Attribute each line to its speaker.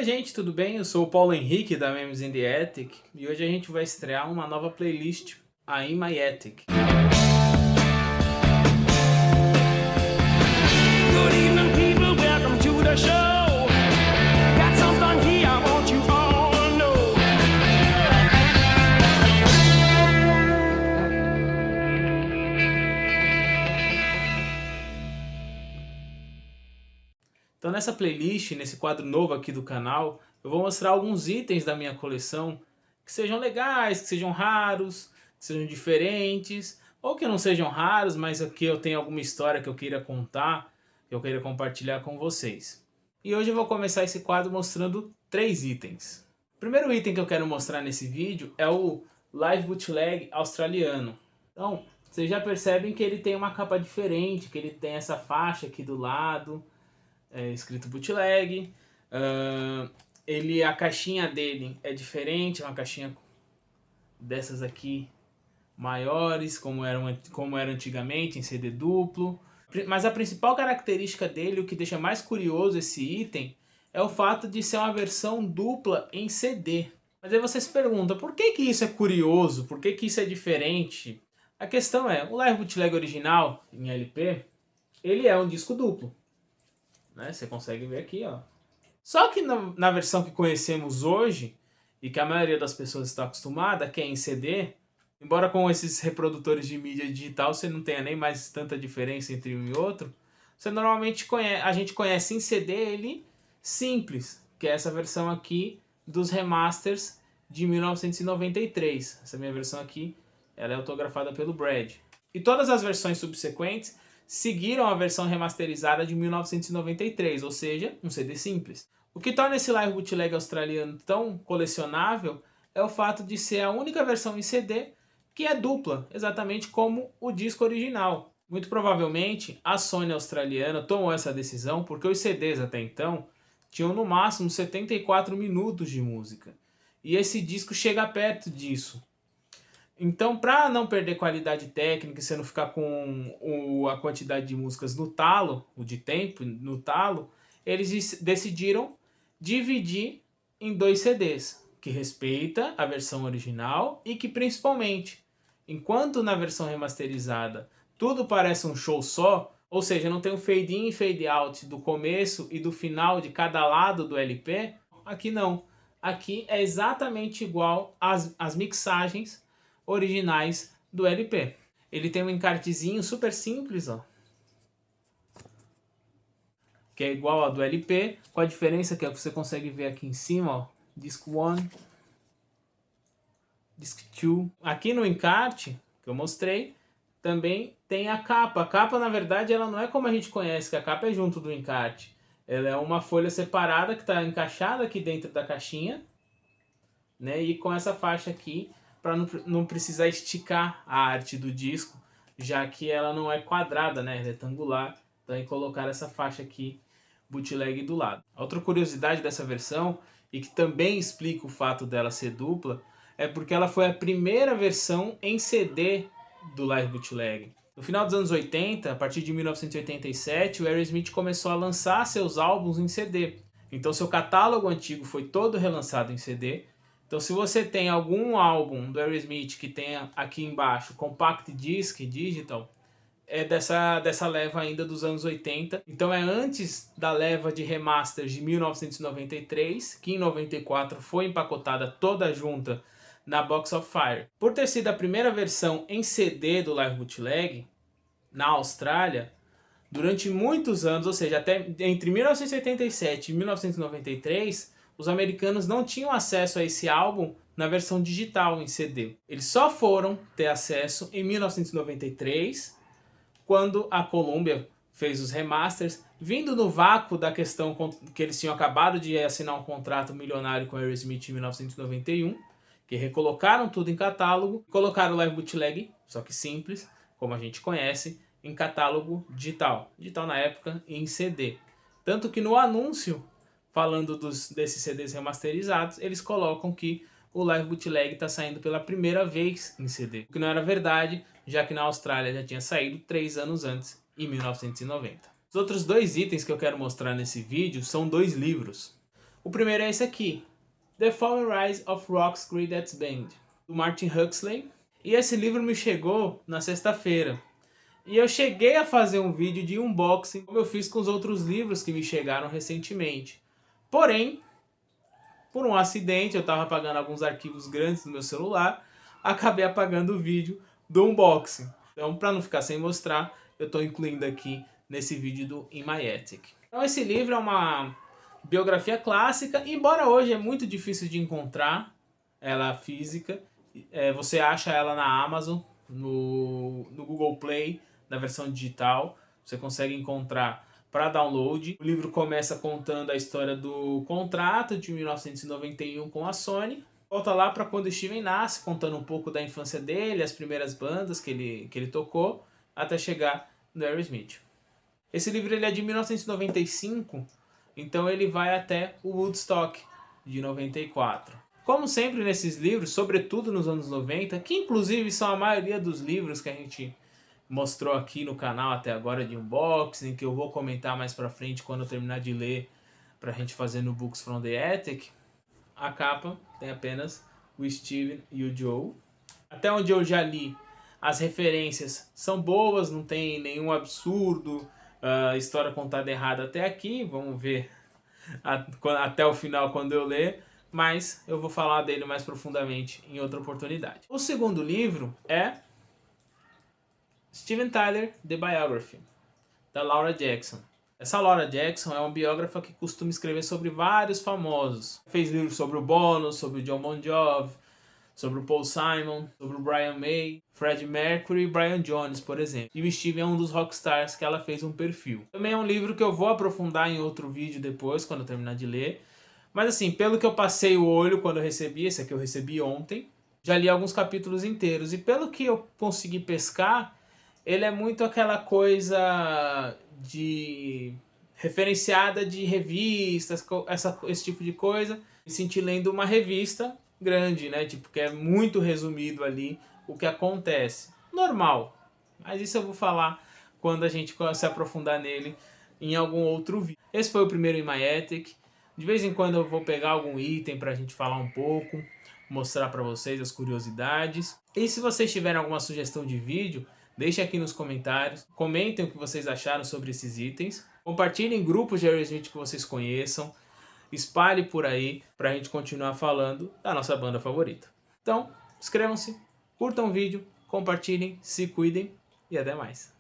Speaker 1: Oi gente, tudo bem? Eu sou o Paulo Henrique da Memes in the Attic e hoje a gente vai estrear uma nova playlist, a In My Attic.
Speaker 2: Good evening, people. Welcome to the show. Got something here I want you all to know.
Speaker 1: Então nessa playlist, nesse quadro novo aqui do canal, eu vou mostrar alguns itens da minha coleção que sejam legais, que sejam raros, que sejam diferentes, ou que não sejam raros, mas aqui eu tenho alguma história que eu queira contar, que eu queira compartilhar com vocês. E hoje eu vou começar esse quadro mostrando 3 itens. O primeiro item que eu quero mostrar nesse vídeo é o Live Bootleg australiano. Então, vocês já percebem que ele tem uma capa diferente, que ele tem essa faixa aqui do lado, escrito bootleg. A caixinha dele é diferente, é uma caixinha dessas aqui maiores, como era antigamente, em CD duplo. Mas a principal característica dele, o que deixa mais curioso esse item, é o fato de ser uma versão dupla em CD. Mas aí você se pergunta, por que que isso é curioso? Por que que isso é diferente? A questão é, o Live Bootleg original, em LP, ele é um disco duplo. Né? Você consegue ver aqui, ó. Só que na versão que conhecemos hoje, e que a maioria das pessoas está acostumada, que é em CD, embora com esses reprodutores de mídia digital você não tenha nem mais tanta diferença entre um e outro, você normalmente a gente conhece em CD ele simples, que é essa versão aqui dos remasters de 1993. Essa minha versão aqui, ela é autografada pelo Brad. E todas as versões subsequentes seguiram a versão remasterizada de 1993, ou seja, um CD simples. O que torna esse Live Bootleg australiano tão colecionável é o fato de ser a única versão em CD que é dupla, exatamente como o disco original. Muito provavelmente a Sony australiana tomou essa decisão porque os CDs até então tinham no máximo 74 minutos de música. E esse disco chega perto disso. Então, para não perder qualidade técnica e você não ficar com a quantidade de músicas no talo, o de tempo no talo, eles decidiram dividir em 2 CDs, que respeita a versão original e que principalmente, enquanto na versão remasterizada tudo parece um show só, ou seja, não tem um fade in e fade out do começo e do final de cada lado do LP, aqui não. Aqui é exatamente igual às mixagens originais do LP. Ele tem um encartezinho super simples, ó, que é igual ao do LP, com a diferença que você consegue ver aqui em cima, ó, Disc 1, Disc 2. Aqui no encarte, que eu mostrei, também tem a capa. A capa, na verdade, ela não é como a gente conhece, que a capa é junto do encarte. Ela é uma folha separada que está encaixada aqui dentro da caixinha, né, e com essa faixa aqui, para não precisar esticar a arte do disco, já que ela não é quadrada, né, é retangular. Então, colocar essa faixa aqui, bootleg, do lado. Outra curiosidade dessa versão, e que também explica o fato dela ser dupla, é porque ela foi a primeira versão em CD do Live Bootleg. No final dos anos 80, a partir de 1987, o Aerosmith começou a lançar seus álbuns em CD. Então, seu catálogo antigo foi todo relançado em CD. Então, se você tem algum álbum do Aerosmith que tenha aqui embaixo Compact Disc Digital, é dessa leva ainda dos anos 80. Então é antes da leva de remasters de 1993, que em 94 foi empacotada toda junta na Box of Fire. Por ter sido a primeira versão em CD do Live Bootleg na Austrália, durante muitos anos, ou seja, até entre 1987 e 1993, os americanos não tinham acesso a esse álbum na versão digital em CD. Eles só foram ter acesso em 1993, quando a Columbia fez os remasters, vindo no vácuo da questão que eles tinham acabado de assinar um contrato milionário com a Aerosmith em 1991, que recolocaram tudo em catálogo, colocaram o Live Bootleg, só que simples, como a gente conhece, em catálogo digital. Digital na época em CD. Tanto que no anúncio, falando desses CDs remasterizados, eles colocam que o Live Bootleg está saindo pela primeira vez em CD. O que não era verdade, já que na Austrália já tinha saído 3 anos antes, em 1990. Os outros 2 itens que eu quero mostrar nesse vídeo são 2 livros. O primeiro é esse aqui, The Fall and Rise of Rock's Greatest Band, do Martin Huxley. E esse livro me chegou na sexta-feira. E eu cheguei a fazer um vídeo de unboxing, como eu fiz com os outros livros que me chegaram recentemente. Porém, por um acidente, eu estava apagando alguns arquivos grandes no meu celular, acabei apagando o vídeo do unboxing. Então, para não ficar sem mostrar, eu estou incluindo aqui nesse vídeo do In My Attic. Então, esse livro é uma biografia clássica, embora hoje é muito difícil de encontrar ela física. Você acha ela na Amazon, no Google Play, na versão digital. Você consegue encontrar para download. O livro começa contando a história do contrato de 1991 com a Sony. Volta lá para quando o Steven nasce, contando um pouco da infância dele, as primeiras bandas que ele tocou, até chegar no Aerosmith. Esse livro ele é de 1995, então ele vai até o Woodstock de 94. Como sempre nesses livros, sobretudo nos anos 90, que inclusive são a maioria dos livros que a gente mostrou aqui no canal até agora de unboxing, que eu vou comentar mais pra frente quando eu terminar de ler pra gente fazer no Books from the Attic, a capa tem apenas o Steven e o Joe. Até onde eu já li, as referências são boas, não tem nenhum absurdo, história contada errada até aqui, vamos ver até o final quando eu ler, mas eu vou falar dele mais profundamente em outra oportunidade. O segundo livro é Steven Tyler, The Biography, da Laura Jackson. Essa Laura Jackson é uma biógrafa que costuma escrever sobre vários famosos. Fez livros sobre o Bono, sobre o John Bon Jovi, sobre o Paul Simon, sobre o Brian May, Freddie Mercury e Brian Jones, por exemplo. E o Steven é um dos rockstars que ela fez um perfil. Também é um livro que eu vou aprofundar em outro vídeo depois, quando eu terminar de ler. Mas assim, pelo que eu passei o olho quando eu recebi, esse aqui eu recebi ontem, já li alguns capítulos inteiros. E pelo que eu consegui pescar, ele é muito aquela coisa de referenciada de revistas, esse tipo de coisa. Me senti lendo uma revista grande, né? Tipo, que é muito resumido ali o que acontece. Normal. Mas isso eu vou falar quando a gente se aprofundar nele em algum outro vídeo. Esse foi o primeiro In My Attic. De vez em quando eu vou pegar algum item pra gente falar um pouco, mostrar pra vocês as curiosidades. E se vocês tiverem alguma sugestão de vídeo, deixe aqui nos comentários, comentem o que vocês acharam sobre esses itens, compartilhem em grupos de Aerosmith que vocês conheçam, espalhe por aí pra gente continuar falando da nossa banda favorita. Então, inscrevam-se, curtam o vídeo, compartilhem, se cuidem e até mais.